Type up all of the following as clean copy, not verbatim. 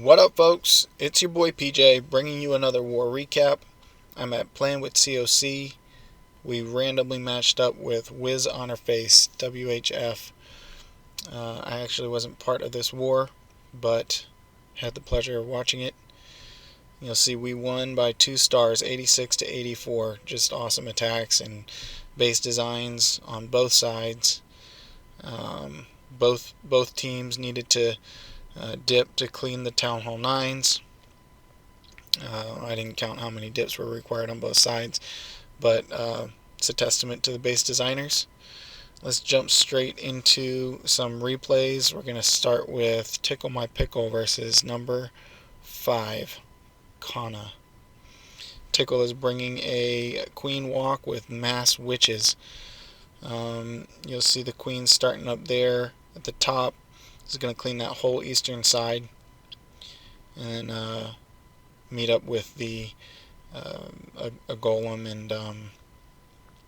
What up, folks? It's your boy PJ bringing you another war recap. I'm at playing with CoC. We randomly matched up with Wiz Honor Face, WHF. I actually wasn't part of this war, but had the pleasure of watching it. You'll see we won by 2 stars, 86 to 84. Just awesome attacks and base designs on both sides. Both teams needed to dip to clean the Town Hall 9s. I didn't count how many dips were required on both sides, but it's a testament to the base designers. Let's jump straight into some replays. We're going to start with Ticklemapickle versus number 5, Conna. Tickle is bringing a queen walk with mass witches. You'll see the queen starting up there at the top. This is going to clean that whole eastern side and meet up with the a golem and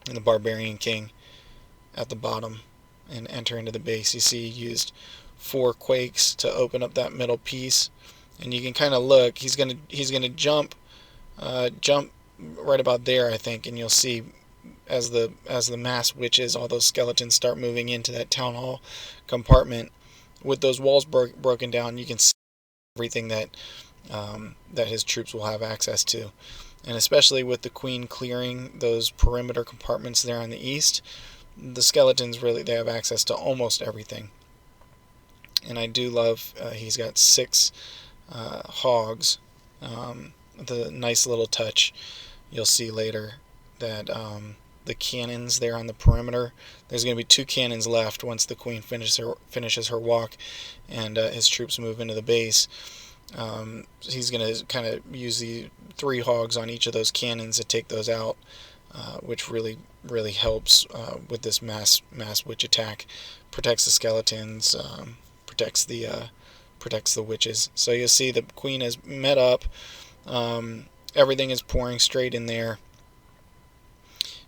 the Barbarian King at the bottom and enter into the base. You see he used 4 quakes to open up that middle piece, and you can kind of look. He's gonna jump right about there, I think, and you'll see as the mass witches, all those skeletons start moving into that town hall compartment. With those walls broken down, you can see everything that his troops will have access to. And especially with the queen clearing those perimeter compartments there on the east, the skeletons they have access to almost everything. And I do love he's got 6 hogs. The nice little touch. You'll see later that the cannons there on the perimeter, there's going to be 2 cannons left once the queen finishes her walk and his troops move into the base. He's going to kind of use the 3 hogs on each of those cannons to take those out, which really helps with this mass witch attack. Protects the skeletons, protects the witches. So you'll see the queen has met up. Everything is pouring straight in there.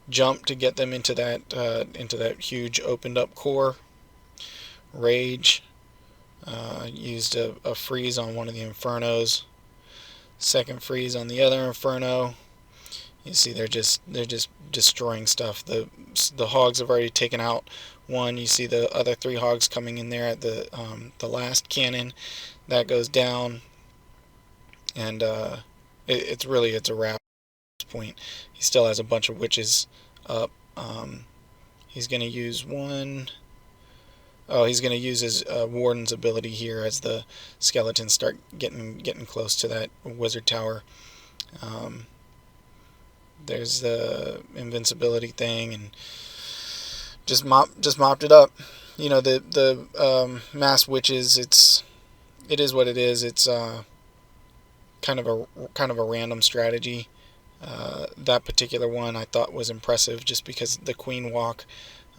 Jump to get them into that huge opened up core. Rage. Used a freeze on one of the infernos. Second freeze on the other inferno. You see they're just destroying stuff. The hogs have already taken out one. You see the other 3 hogs coming in there at the last cannon. That goes down, and it's a wrap at this point. He still has a bunch of witches up. He's going to use one. Oh, he's going to use his Warden's ability here as the skeletons start getting close to that wizard tower. There's the invincibility thing, and just mopped it up. You know, the mass witches. It is what it is. It's kind of a random strategy. That particular one I thought was impressive just because the queen walk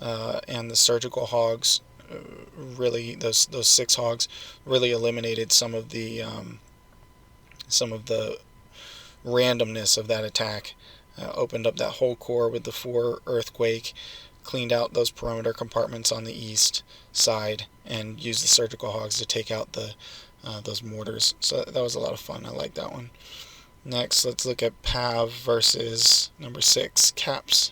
and the surgical hogs really, those 6 hogs really eliminated some of the randomness of that attack. Opened up that whole core with the 4 earthquake, cleaned out those perimeter compartments on the east side, and used the surgical hogs to take out those mortars. So that was a lot of fun. I like that one. Next, let's look at Pav versus number 6, kAppz.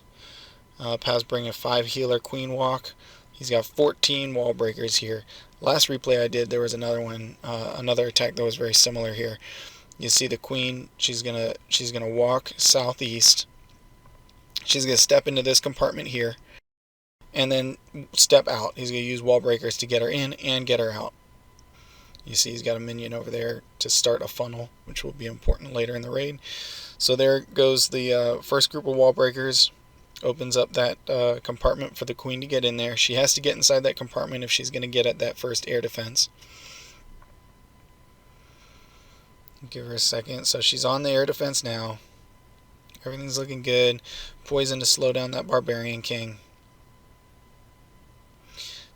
Pav's bringing a 5 healer queen walk. He's got 14 wall breakers here. Last replay I did, there was another one, another attack that was very similar here. You see the queen, she's gonna walk southeast. She's gonna step into this compartment here, and then step out. He's gonna use wall breakers to get her in and get her out. You see he's got a minion over there to start a funnel, which will be important later in the raid. So there goes the first group of wall breakers. Opens up that compartment for the queen to get in there. She has to get inside that compartment if she's going to get at that first air defense. Give her a second. So she's on the air defense now. Everything's looking good. Poison to slow down that Barbarian King.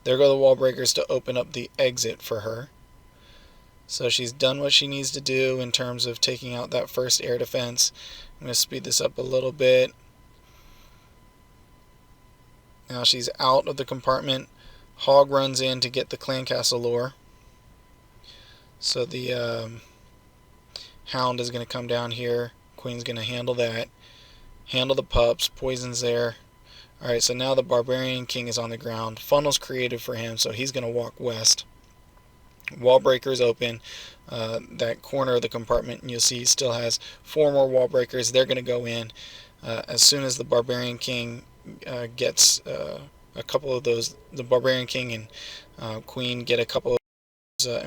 There go the wall breakers to open up the exit for her. So she's done what she needs to do in terms of taking out that first air defense. I'm going to speed this up a little bit. Now she's out of the compartment. Hog runs in to get the clan castle lore. So the Hound is going to come down here. Queen's going to handle that. Handle the pups. Poison's there. Alright, so now the Barbarian King is on the ground. Funnel's created for him, so he's going to walk west. Wall breakers open. That corner of the compartment, and you'll see he still has 4 more wall breakers. They're going to go in. As soon as the Barbarian King gets a couple of those, the Barbarian King and Queen get a couple of those,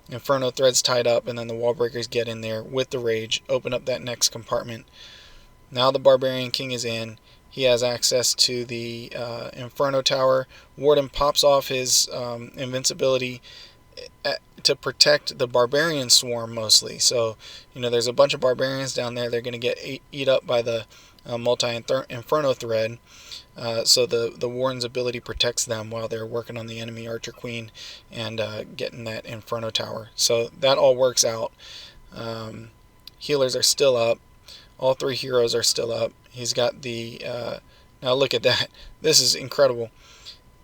Inferno threads tied up, and then the wall breakers get in there with the rage, open up that next compartment. Now the Barbarian King is in. He has access to the Inferno Tower. Warden pops off his invincibility to protect the Barbarian swarm mostly. So, there's a bunch of Barbarians down there. They're going to get eat up by the multi-Inferno thread. So the Warden's ability protects them while they're working on the enemy Archer Queen and getting that Inferno Tower. So that all works out. Healers are still up. All 3 heroes are still up. He's got the... now look at that. This is incredible.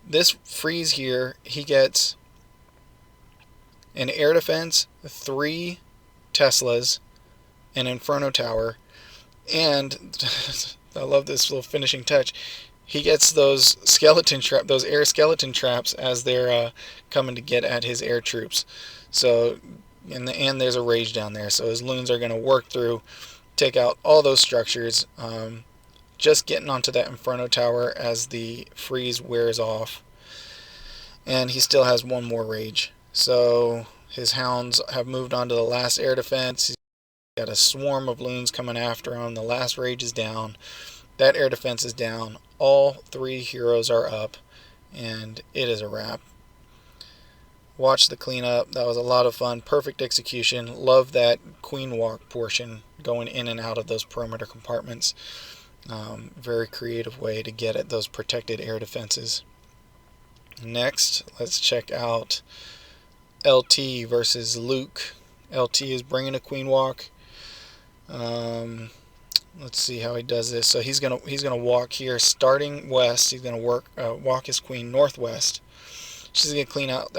This freeze here, he gets an air defense, 3 Teslas, an Inferno Tower, and I love this little finishing touch. He gets those air skeleton traps as they're coming to get at his air troops. So, and there's a rage down there. So his loons are going to work through, take out all those structures. Just getting onto that Inferno Tower as the freeze wears off. And he still has 1 more rage. So his hounds have moved on to the last air defense. He's got a swarm of loons coming after him. The last rage is down. That air defense is down. All 3 heroes are up. And it is a wrap. Watch the cleanup. That was a lot of fun. Perfect execution. Love that queen walk portion going in and out of those perimeter compartments. Very creative way to get at those protected air defenses. Next, let's check out LT versus Luke. LT is bringing a queen walk. Let's see how he does this. So he's gonna walk here, starting west. He's gonna walk his queen northwest. She's gonna clean out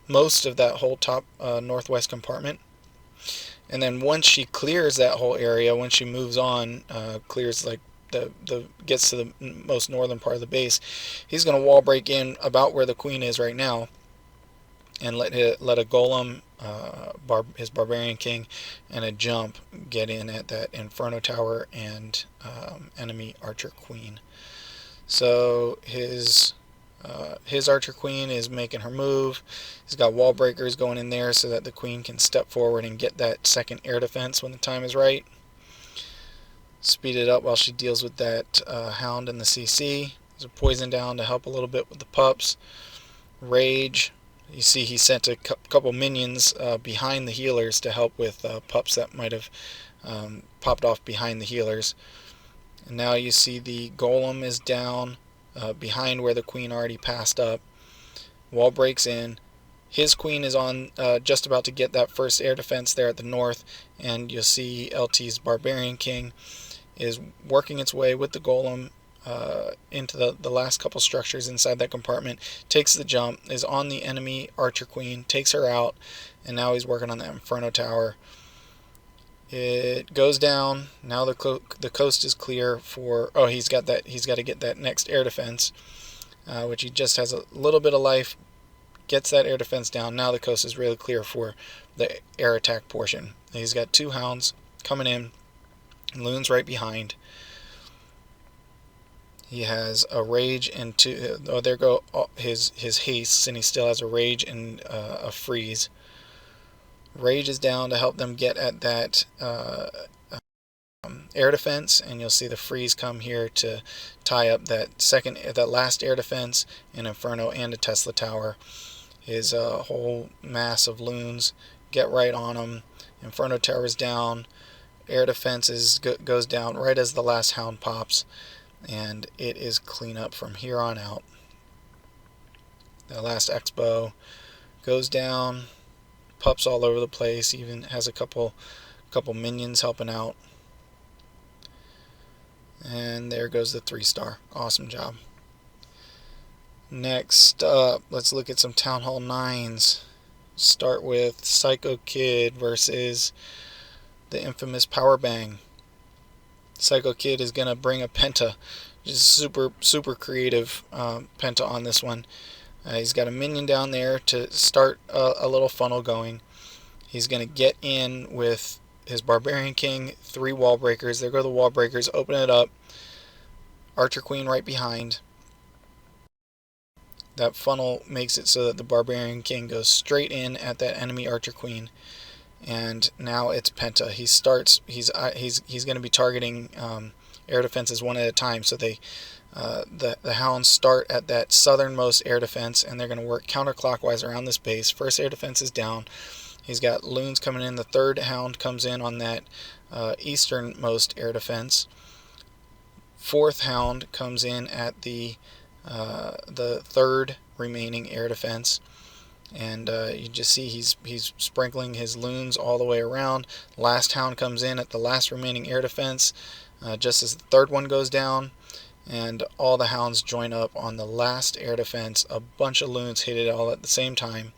most of that whole top northwest compartment. And then once she clears that whole area, when she moves on, clears like gets to the most northern part of the base, he's going to wall break in about where the queen is right now, and let a golem, his Barbarian King, and a jump get in at that Inferno Tower and enemy Archer Queen. So his Archer Queen is making her move. He's got wall breakers going in there so that the Queen can step forward and get that second air defense when the time is right. Speed it up while she deals with that Hound and the CC. There's a poison down to help a little bit with the pups. Rage. You see he sent a couple minions behind the healers to help with pups that might have popped off behind the healers. And now you see the golem is down behind where the queen already passed up. Wall breaks in. His queen is on just about to get that first air defense there at the north, and you'll see LT's Barbarian King is working its way with the golem into the last couple structures inside that compartment, takes the jump, is on the enemy Archer Queen, takes her out, and now he's working on that Inferno Tower. It goes down. Now the coast is clear for... Oh, he's got to get that next air defense, which he just has a little bit of life. Gets that air defense down. Now the coast is really clear for the air attack portion. He's got 2 hounds coming in. Loon's right behind. He has a rage and 2... Oh, there go his hastes, and he still has a rage and a freeze. Rage is down to help them get at that air defense, and you'll see the freeze come here to tie up that last air defense, an Inferno and a Tesla Tower. His whole mass of loons get right on him. Inferno Tower's down. Air defense goes down right as the last hound pops, and it is clean up from here on out. The last Expo goes down. Pups all over the place. Even has a couple minions helping out. And there goes the 3-star. Awesome job. Next up, let's look at some Town Hall 9s. start with PsychoKid versus the infamous Powerbang. PsychoKid is going to bring a penta. Just super creative penta on this one. He's got a minion down there to start a little funnel going. He's going to get in with his Barbarian King, 3 wall breakers. There go the wall breakers. Open it up. Archer Queen right behind. That funnel makes it so that the Barbarian King goes straight in at that enemy Archer Queen. And now it's penta. He's going to be targeting air defenses one at a time. So the hounds start at that southernmost air defense, and they're going to work counterclockwise around this base. First air defense is down. He's got loons coming in. The third hound comes in on that easternmost air defense. Fourth hound comes in at the third remaining air defense. And you just see he's sprinkling his loons all the way around. Last hound comes in at the last remaining air defense, just as the third one goes down, and all the hounds join up on the last air defense. A bunch of loons hit it all at the same time,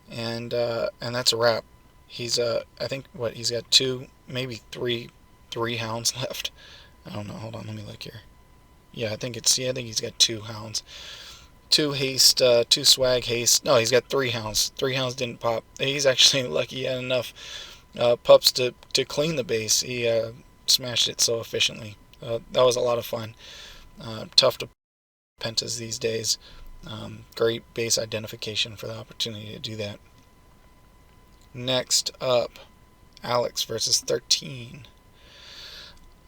and that's a wrap. He's I think he's got 2, maybe three hounds left. I don't know. Hold on, let me look here. Yeah, I think he's got 2 hounds. 2 haste, 2 swag haste. No, he's got 3 hounds. 3 hounds didn't pop. He's actually lucky he had enough pups to clean the base. He smashed it so efficiently. That was a lot of fun. Tough to pentas these days. Great base identification for the opportunity to do that. Next up, Alex versus 13.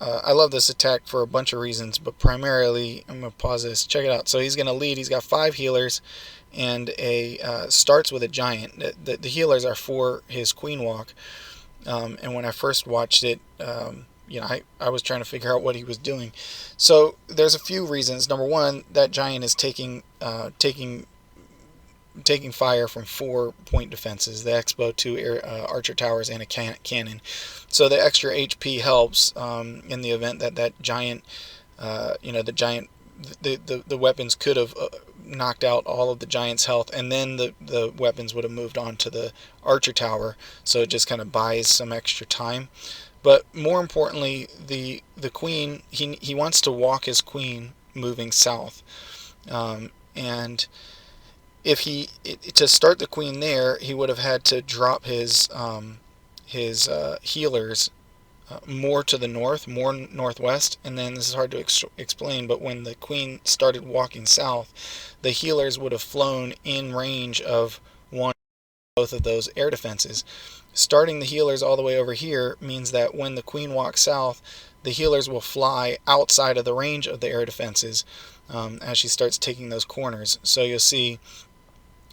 I love this attack for a bunch of reasons, but primarily, I'm going to pause this. Check it out. So he's going to lead. He's got 5 healers, and starts with a giant. The healers are for his queen walk. And when I first watched it, I was trying to figure out what he was doing. So there's a few reasons. Number one, that giant is taking fire from 4 point defenses, the Expo, 2 archer towers, and a cannon. So the extra HP helps in the event that giant, the weapons could have knocked out all of the giant's health, and then the weapons would have moved on to the archer tower, so it just kind of buys some extra time. But more importantly, the queen, he wants to walk his queen moving south, and if to start the queen there, he would have had to drop his healers more to the north, more northwest, and then this is hard to explain, but when the queen started walking south, the healers would have flown in range of one or both of those air defenses. Starting the healers all the way over here means that when the queen walks south, the healers will fly outside of the range of the air defenses as she starts taking those corners. So you'll see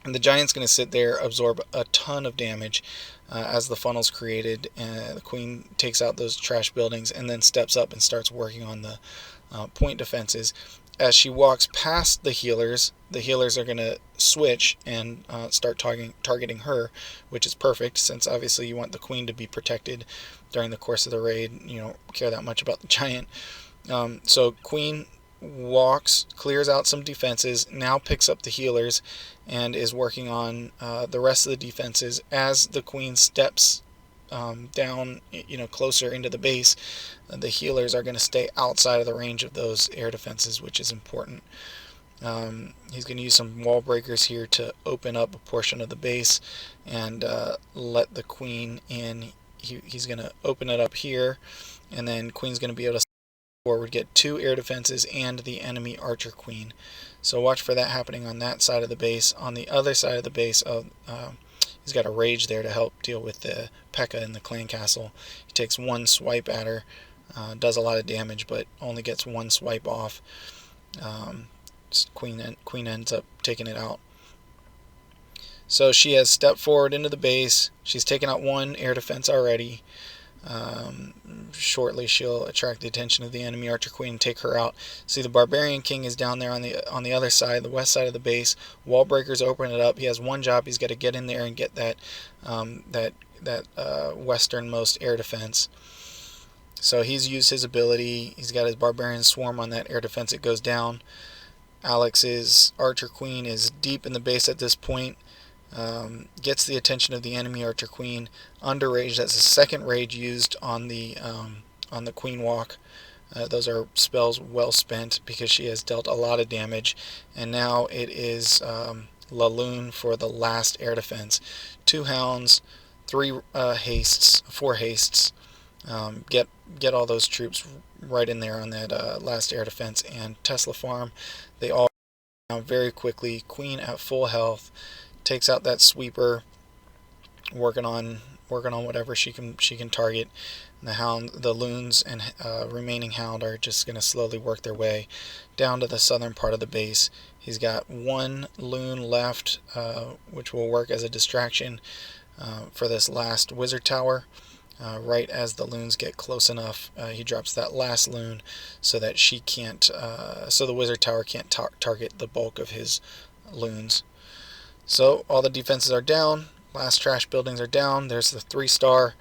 the giant's going to sit there, absorb a ton of damage as the funnel's created, and the queen takes out those trash buildings and then steps up and starts working on the point defenses. As she walks past the healers are going to switch and start targeting her, which is perfect, since obviously you want the queen to be protected during the course of the raid. You don't care that much about the giant. So queen walks, clears out some defenses, now picks up the healers, and is working on the rest of the defenses. As the queen steps down, closer into the base, the healers are going to stay outside of the range of those air defenses, which is important. He's going to use some wall breakers here to open up a portion of the base and let the queen in. He's going to open it up here, and then queen's going to be able to forward, get 2 air defenses and the enemy archer queen. So watch for that happening on that side of the base. On the other side of the base, he's got a rage there to help deal with the P.E.K.K.A. in the clan castle. He takes 1 swipe at her, does a lot of damage, but only gets 1 swipe off. Queen ends up taking it out. So she has stepped forward into the base. She's taken out 1 air defense already. Shortly she'll attract the attention of the enemy archer queen and take her out. See, the Barbarian King is down there on the other side, the west side of the base. Wall breakers open it up. He has 1 job. He's got to get in there and get that westernmost air defense. So he's used his ability. He's got his Barbarian swarm on that air defense. It goes down. Alex's archer queen is deep in the base at this point. gets the attention of the enemy Archer Queen. Under rage, that's the second rage used on the Queen Walk. Those are spells well spent because she has dealt a lot of damage. And now it is LaLoon for the last air defense. 2 hounds, 3 hastes, 4 hastes. Get all those troops right in there on that last air defense. And Tesla Farm, they all down very quickly. Queen at full health takes out that sweeper, working on whatever she can target. And the loons and remaining hound are just going to slowly work their way down to the southern part of the base. He's got 1 loon left, which will work as a distraction for this last wizard tower. Right as the loons get close enough, he drops that last loon so that she can't, so the wizard tower can't target the bulk of his loons. So all the defenses are down. Last trash buildings are down. There's the 3-star.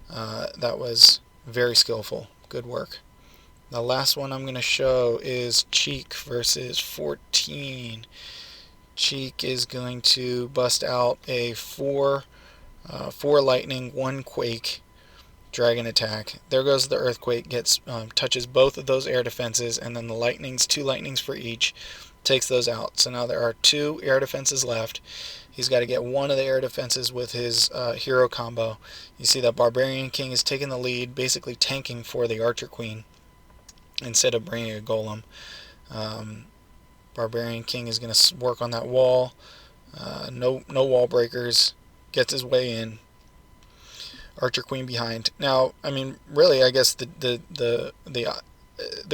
That was very skillful. Good work. The last one I'm going to show is Cheek versus 14. Cheek is going to bust out a 4 lightning, 1 quake dragon attack. There goes the earthquake, touches both of those air defenses, and then the lightnings, 2 lightnings for each, takes those out. So now there are 2 air defenses left. He's got to get one of the air defenses with his hero combo. You see that Barbarian King is taking the lead, basically tanking for the Archer Queen instead of bringing a golem. Barbarian King is going to work on that wall. No wall breakers. Gets his way in. Archer Queen behind. Now, I mean, really, I guess the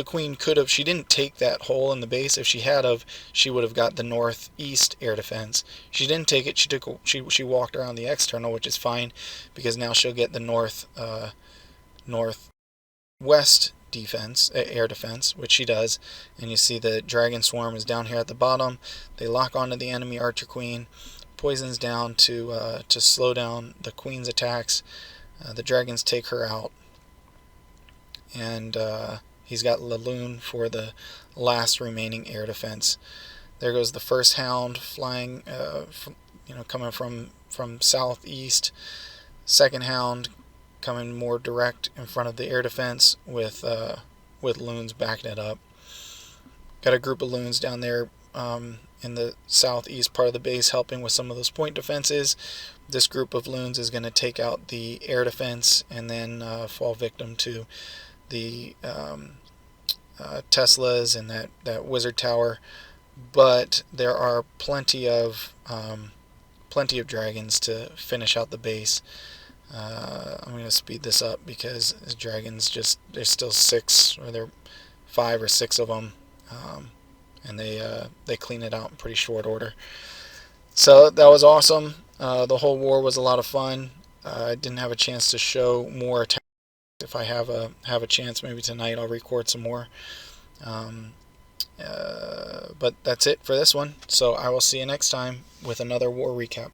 Queen could have. She didn't take that hole in the base. If she had of, she would have got the northeast air defense. She didn't take it. She walked around the external, which is fine because now she'll get the northwest defense, air defense, which she does. And you see the dragon swarm is down here at the bottom. They lock onto the enemy Archer Queen. Poisons down to slow down the Queen's attacks. The dragons take her out, and he's got LaLoon for the last remaining air defense. There goes the first hound flying, coming from southeast. Second hound coming more direct in front of the air defense with loons backing it up. Got a group of loons down there in the southeast part of the base helping with some of those point defenses. This group of loons is going to take out the air defense and then fall victim to the Teslas and that wizard tower. But there are plenty of dragons to finish out the base. I'm going to speed this up because the dragons there's still 6, or there 5 or 6 of them, and they clean it out in pretty short order. So that was awesome. The whole war was a lot of fun. I didn't have a chance to show more attacks. If I have a chance, maybe tonight I'll record some more. But that's it for this one. So I will see you next time with another war recap.